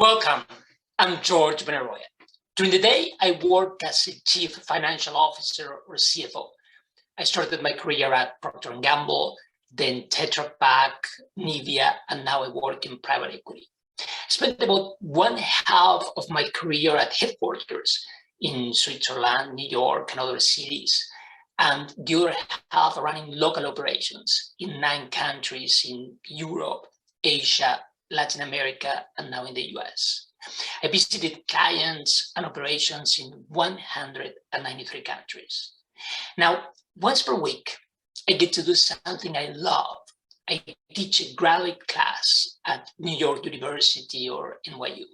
Welcome, I'm George Benaroya. During the day, I work as a Chief Financial Officer or CFO. I started my career at Procter & Gamble, then Tetra Pak, Nivea, and now I work in private equity. I spent about one half of my career at headquarters in Switzerland, New York, and other cities, and the other half running local operations in 9 countries in Europe, Asia, Latin America, and now in the US. I visited clients and operations in 193 countries. Now, once per week, I get to do something I love. I teach a graduate class at New York University or NYU.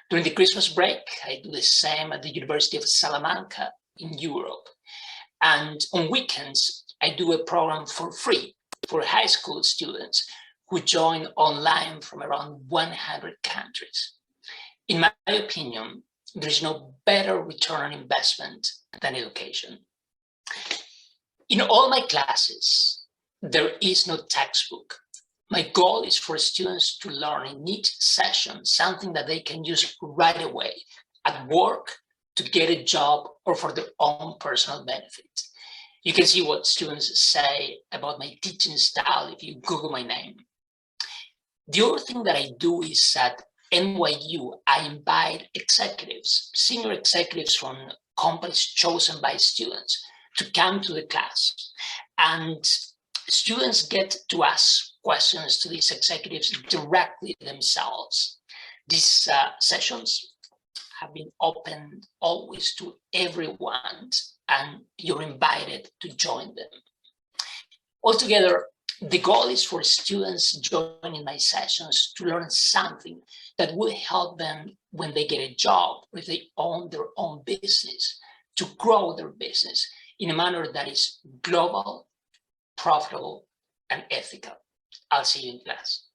During the Christmas break, I do the same at the University of Salamanca in Europe. And on weekends, I do a program for free for high school students who join online from around 100 countries. In my opinion, there is no better return on investment than education. In all my classes, there is no textbook. My goal is for students to learn in each session something that they can use right away at work, to get a job, or for their own personal benefit. You can see what students say about my teaching style if you Google my name. The other thing that I do is at NYU, I invite executives, senior executives from companies chosen by students to come to the class. And students get to ask questions to these executives directly themselves. These sessions have been open always to everyone, and you're invited to join them. Altogether, the goal is for students joining my sessions to learn something that will help them when they get a job, or if they own their own business, to grow their business in a manner that is global, profitable, and ethical. I'll see you in class.